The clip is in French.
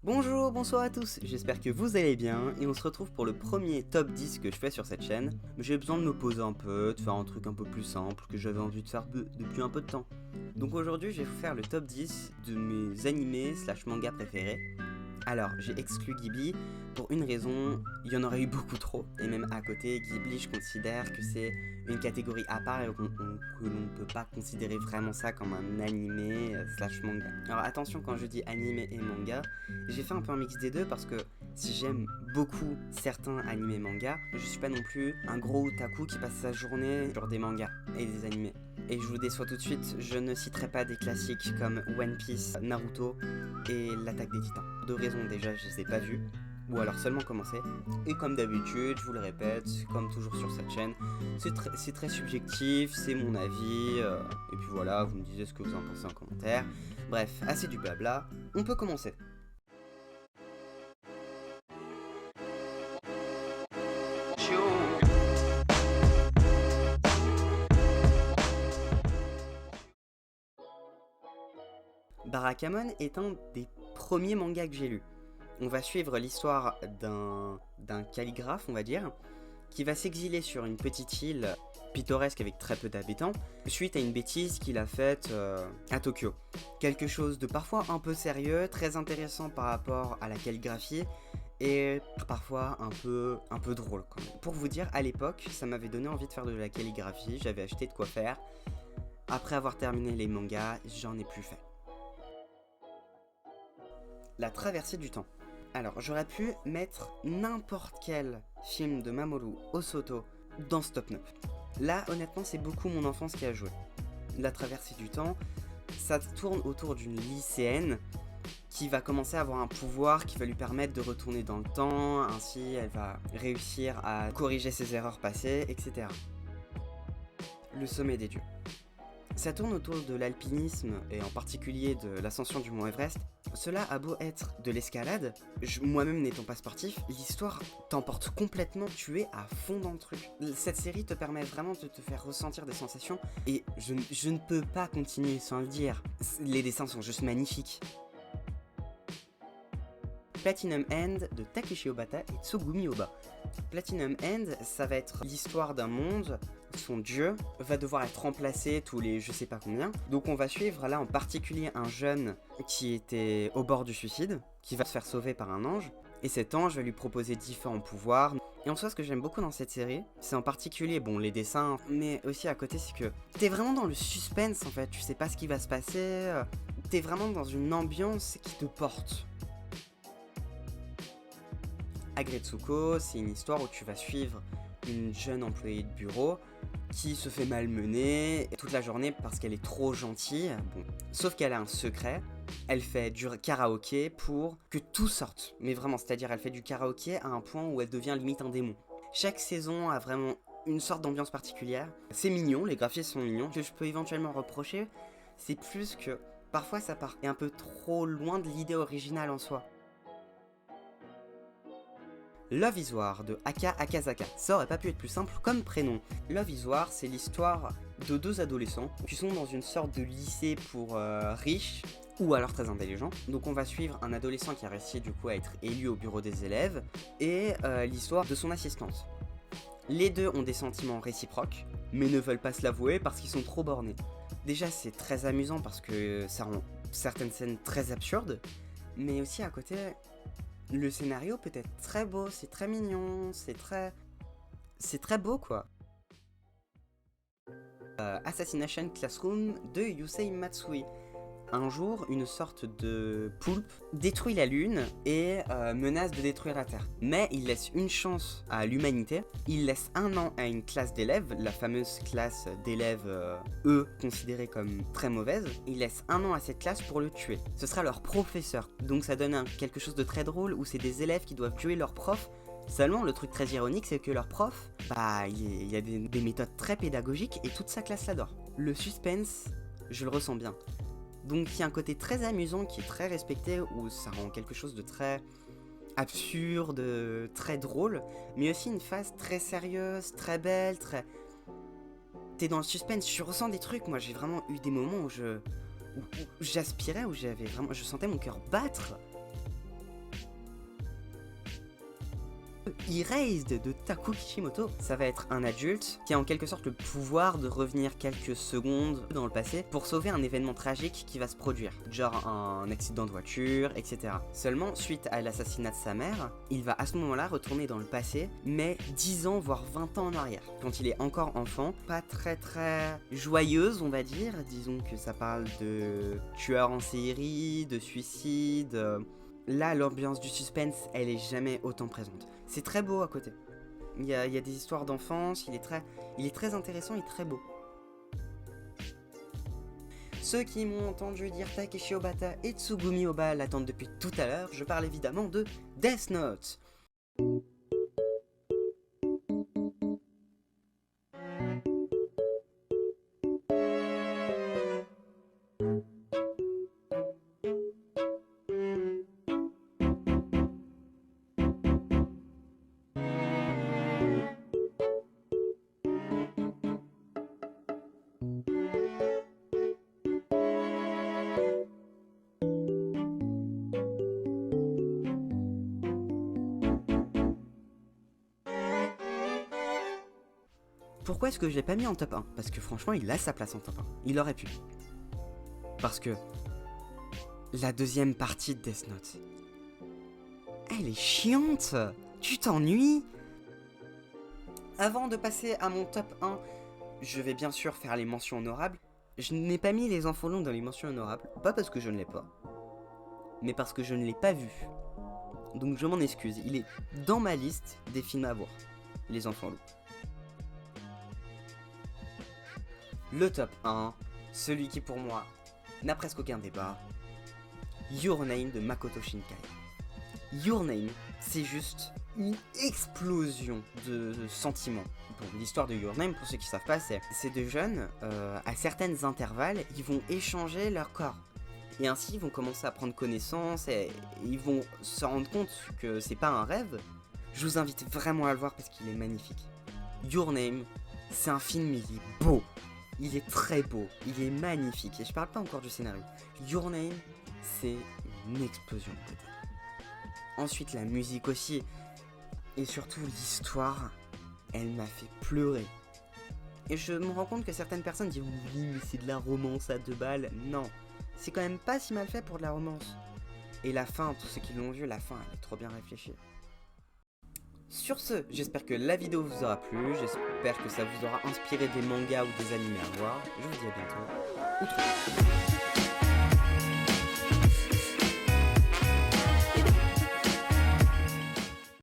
Bonjour, bonsoir à tous, j'espère que vous allez bien et on se retrouve pour le premier top 10 que je fais sur cette chaîne. J'ai besoin de me poser un peu, de faire un truc un peu plus simple que j'avais envie de faire depuis un peu de temps. Donc aujourd'hui je vais vous faire le top 10 de mes animés slash mangas préférés. Alors j'ai exclu Ghibli pour une raison, il y en aurait eu beaucoup trop, et même à côté, Ghibli je considère que c'est une catégorie à part et que l'on ne peut pas considérer vraiment ça comme un animé slash manga. Alors attention quand je dis animé et manga, j'ai fait un peu un mix des deux parce que si j'aime beaucoup certains animés mangas, je suis pas non plus un gros otaku qui passe sa journée sur des mangas et des animés. Et je vous déçois tout de suite, je ne citerai pas des classiques comme One Piece, Naruto et l'Attaque des Titans. Deux raisons déjà, je les ai pas vus, ou alors seulement commencé. Et comme d'habitude, je vous le répète, comme toujours sur cette chaîne, c'est très subjectif, c'est mon avis, et puis voilà, vous me disiez ce que vous en pensez en commentaire. Bref, assez du blabla, on peut commencer. Barakamon est un des premiers mangas que j'ai lu. On va suivre l'histoire d'un calligraphe, on va dire, qui va s'exiler sur une petite île pittoresque avec très peu d'habitants, suite à une bêtise qu'il a faite à Tokyo. Quelque chose de parfois un peu sérieux, très intéressant par rapport à la calligraphie, et parfois un peu drôle quand même. Pour vous dire, à l'époque, ça m'avait donné envie de faire de la calligraphie, j'avais acheté de quoi faire. Après avoir terminé les mangas, j'en ai plus fait. La traversée du temps. Alors, j'aurais pu mettre n'importe quel film de Mamoru Hosoto dans ce top 9. Là, honnêtement, c'est beaucoup mon enfance qui a joué. La traversée du temps, ça tourne autour d'une lycéenne qui va commencer à avoir un pouvoir qui va lui permettre de retourner dans le temps, ainsi elle va réussir à corriger ses erreurs passées, etc. Le sommet des dieux. Ça tourne autour de l'alpinisme et en particulier de l'ascension du mont Everest. Cela a beau être de l'escalade, moi-même n'étant pas sportif, l'histoire t'emporte complètement, tu es à fond dans le truc. Cette série te permet vraiment de te faire ressentir des sensations et je ne peux pas continuer sans le dire. Les dessins sont juste magnifiques. Platinum End de Takeshi Obata et Tsugumi Oba. Platinum End, ça va être l'histoire d'un monde, son dieu va devoir être remplacé tous les je sais pas combien. Donc on va suivre là en particulier un jeune qui était au bord du suicide, qui va se faire sauver par un ange. Et cet ange va lui proposer différents pouvoirs. Et en soi, ce que j'aime beaucoup dans cette série, c'est en particulier, bon, les dessins, mais aussi à côté, c'est que t'es vraiment dans le suspense en fait. Tu sais pas ce qui va se passer, t'es vraiment dans une ambiance qui te porte. Agretsuko, c'est une histoire où tu vas suivre une jeune employée de bureau qui se fait malmener toute la journée parce qu'elle est trop gentille. Bon. Sauf qu'elle a un secret, elle fait du karaoké pour que tout sorte. Mais vraiment, c'est-à-dire elle fait du karaoké à un point où elle devient limite un démon. Chaque saison a vraiment une sorte d'ambiance particulière. C'est mignon, les graphismes sont mignons. Ce que je peux éventuellement reprocher, c'est plus que parfois ça part un peu trop loin de l'idée originale en soi. Love is War de Aka Akazaka. Ça aurait pas pu être plus simple comme prénom. Love is War, c'est l'histoire de deux adolescents qui sont dans une sorte de lycée pour riches ou alors très intelligents. Donc on va suivre un adolescent qui a réussi du coup à être élu au bureau des élèves et l'histoire de son assistante. Les deux ont des sentiments réciproques, mais ne veulent pas se l'avouer parce qu'ils sont trop bornés. Déjà c'est très amusant parce que ça rend certaines scènes très absurdes, mais aussi à côté... Le scénario peut être très beau, c'est très mignon, c'est très beau quoi. Assassination Classroom de Yusei Matsui. Un jour, une sorte de poulpe détruit la lune et menace de détruire la Terre. Mais il laisse une chance à l'humanité. Il laisse un an à une classe d'élèves, la fameuse classe d'élèves, eux, considérée comme très mauvaise. Il laisse un an à cette classe pour le tuer. Ce sera leur professeur. Donc ça donne quelque chose de très drôle où c'est des élèves qui doivent tuer leur prof. Seulement, le truc très ironique, c'est que leur prof, il y a des méthodes très pédagogiques et toute sa classe l'adore. Le suspense, je le ressens bien. Donc il y a un côté très amusant qui est très respecté, où ça rend quelque chose de très absurde, très drôle, mais aussi une phase très sérieuse, très belle, très... T'es dans le suspense, je ressens des trucs, moi j'ai vraiment eu des moments où j'aspirais, où je sentais mon cœur battre. Erased de Taku Kishimoto. Ça va être un adulte qui a en quelque sorte le pouvoir de revenir quelques secondes dans le passé pour sauver un événement tragique qui va se produire, genre un accident de voiture, etc. Seulement, suite à l'assassinat de sa mère, il va à ce moment-là retourner dans le passé, mais 10 ans voire 20 ans en arrière, quand il est encore enfant, pas très joyeuse on va dire, disons que ça parle de tueurs en série, de suicides. Là, l'ambiance du suspense, elle est jamais autant présente. C'est très beau à côté. Il y a des histoires d'enfance, il est très intéressant et très beau. Ceux qui m'ont entendu dire Takeshi Obata et Tsugumi Oba l'attendent depuis tout à l'heure, je parle évidemment de Death Note. Pourquoi est-ce que je l'ai pas mis en top 1? Parce que franchement, il a sa place en top 1. Il aurait pu. Parce que la deuxième partie de Death Note, elle est chiante. Tu t'ennuies. Avant de passer à mon top 1, je vais bien sûr faire les mentions honorables. Je n'ai pas mis les enfants longs dans les mentions honorables, pas parce que je ne l'ai pas, mais parce que je ne l'ai pas vu. Donc je m'en excuse, il est dans ma liste des films à voir, les enfants loups. Le top 1, celui qui pour moi n'a presque aucun débat, Your Name de Makoto Shinkai. Your Name, c'est juste une explosion de sentiments. Bon, l'histoire de Your Name, pour ceux qui ne savent pas, c'est deux jeunes, à certains intervalles, ils vont échanger leur corps. Et ainsi, ils vont commencer à prendre connaissance et ils vont se rendre compte que c'est pas un rêve. Je vous invite vraiment à le voir parce qu'il est magnifique. Your Name, c'est un film, il est beau. Il est très beau, il est magnifique. Et je parle pas encore du scénario. Your Name, c'est une explosion de beauté. Ensuite, la musique aussi. Et surtout, l'histoire, elle m'a fait pleurer. Et je me rends compte que certaines personnes disent oui, mais c'est de la romance à 2 balles. Non, c'est quand même pas si mal fait pour de la romance. Et la fin, tous ceux qui l'ont vu, la fin, elle est trop bien réfléchie. Sur ce, j'espère que la vidéo vous aura plu, j'espère que ça vous aura inspiré des mangas ou des animés à voir. Je vous dis à bientôt.